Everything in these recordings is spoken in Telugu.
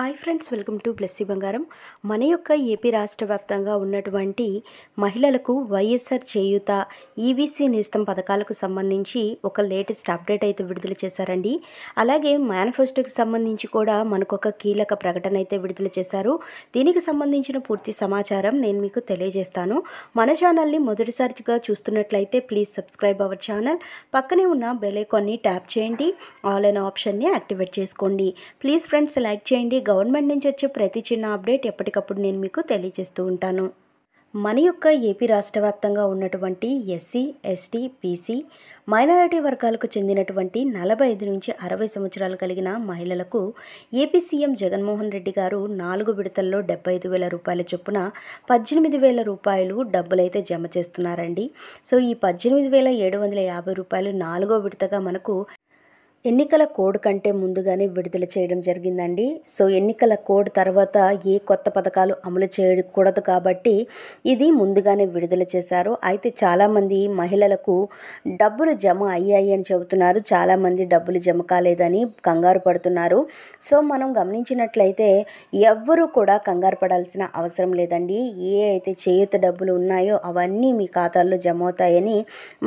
Hi friends, welcome to Blessy బంగారం. మన యొక్క ఏపీ రాష్ట్ర వ్యాప్తంగా ఉన్నటువంటి మహిళలకు వైఎస్ఆర్ చేయూత, ఈబీసీ నేస్తం పథకాలకు సంబంధించి ఒక లేటెస్ట్ అప్డేట్ అయితే విడుదల చేశారండి. అలాగే మేనిఫెస్టోకి సంబంధించి కూడా మనకు ఒక కీలక ప్రకటన అయితే విడుదల చేశారు. దీనికి సంబంధించిన పూర్తి సమాచారం నేను మీకు తెలియజేస్తాను. మన ఛానల్ని మొదటిసారిగా చూస్తున్నట్లయితే ప్లీజ్ సబ్స్క్రైబ్ అవర్ ఛానల్. పక్కనే ఉన్న బెల్ ఐకాన్ని ట్యాప్ చేయండి, ఆల్ అనే ఆప్షన్ని యాక్టివేట్ చేసుకోండి. ప్లీజ్ ఫ్రెండ్స్ లైక్ చేయండి. గవర్నమెంట్ నుంచి వచ్చే ప్రతి చిన్న అప్డేట్ ఎప్పటికప్పుడు నేను మీకు తెలియజేస్తూ ఉంటాను. మన యొక్క ఏపీ రాష్ట్ర వ్యాప్తంగా ఉన్నటువంటి ఎస్సీ, ఎస్టీ, బీసీ, మైనారిటీ వర్గాలకు చెందినటువంటి 45 నుంచి 60 సంవత్సరాలు కలిగిన మహిళలకు ఏపీ సీఎం జగన్మోహన్ రెడ్డి గారు 4 విడతల్లో 75,000 రూపాయల చొప్పున 18,000 రూపాయలు డబ్బులైతే జమ చేస్తున్నారండి. సో ఈ 18,750 రూపాయలు 4వ విడతగా మనకు ఎన్నికల కోడ్ కంటే ముందుగానే విడుదల చేయడం జరిగిందండి. సో ఎన్నికల కోడ్ తర్వాత ఏ కొత్త పథకాలు అమలు చేయకూడదు కాబట్టి ఇది ముందుగానే విడుదల చేశారు. అయితే చాలామంది మహిళలకు డబ్బులు జమ అయ్యాయి అని చెబుతున్నారు. చాలామంది డబ్బులు జమ కాలేదని కంగారు పడుతున్నారు. సో మనం గమనించినట్లయితే ఎవ్వరూ కూడా కంగారు పడాల్సిన అవసరం లేదండి. ఏ అయితే చేయూత డబ్బులు ఉన్నాయో అవన్నీ మీ ఖాతాల్లో జమ అవుతాయని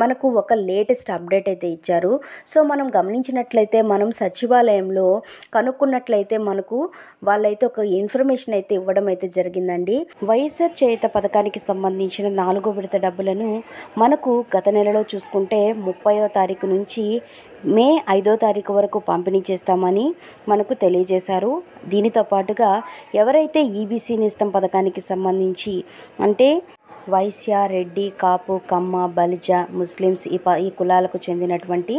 మనకు ఒక లేటెస్ట్ అప్డేట్ అయితే ఇచ్చారు. సో మనం గమనించినట్లయితే మనం సచివాలయంలో కనుక్కున్నట్లయితే మనకు వాళ్ళైతే ఒక ఇన్ఫర్మేషన్ అయితే ఇవ్వడం అయితే జరిగిందండి. వైఎస్ఆర్ చేయూత పథకానికి సంబంధించిన 4వ విడత డబ్బులను మనకు గత నెలలో చూసుకుంటే 30వ తారీఖు నుంచి మే 5వ తారీఖు వరకు పంపిణీ చేస్తామని మనకు తెలియజేశారు. దీనితో పాటుగా ఎవరైతే ఈబీసీ నేస్తం పథకానికి సంబంధించి అంటే వైశ్య, రెడ్డి, కాపు, కమ్మ, బలిజ, ముస్లిమ్స్ ఈ కులాలకు చెందినటువంటి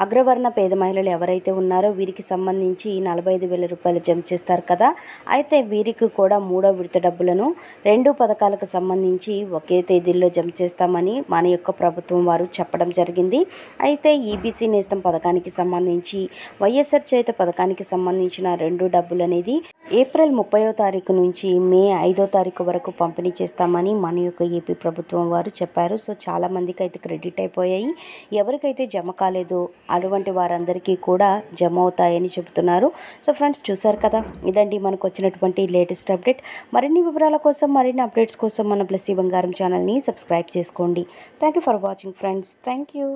అగ్రవర్ణ పేద మహిళలు ఎవరైతే ఉన్నారో వీరికి సంబంధించి 45,000 రూపాయలు జమ చేస్తారు కదా. అయితే వీరికి కూడా 3వ విడత డబ్బులను 2 పథకాలకు సంబంధించి ఒకే తేదీల్లో జమ చేస్తామని మన యొక్క ప్రభుత్వం వారు చెప్పడం జరిగింది. అయితే ఈబీసీ నేస్తం పథకానికి సంబంధించి వైఎస్ఆర్ చేయూత పథకానికి సంబంధించిన 2 డబ్బులు అనేది ఏప్రిల్ 30వ తారీఖు నుంచి మే 5వ తారీఖు వరకు పంపిణీ చేస్తామని మన యొక్క ఏపీ ప్రభుత్వం వారు చెప్పారు. సో చాలామందికి అయితే క్రెడిట్ అయిపోయాయి. ఎవరికైతే జమ కాలేదో అటువంటి వారందరికీ కూడా జమ అవుతాయని చెబుతున్నారు. సో ఫ్రెండ్స్ చూసారు కదా, ఇదండి మనకు వచ్చినటువంటి లేటెస్ట్ అప్డేట్. మరిన్ని వివరాల కోసం, మరిన్ని అప్డేట్స్ కోసం మన బ్లెస్సీ బంగారం ఛానల్ని సబ్స్క్రైబ్ చేసుకోండి. Thank you for watching friends. Thank you.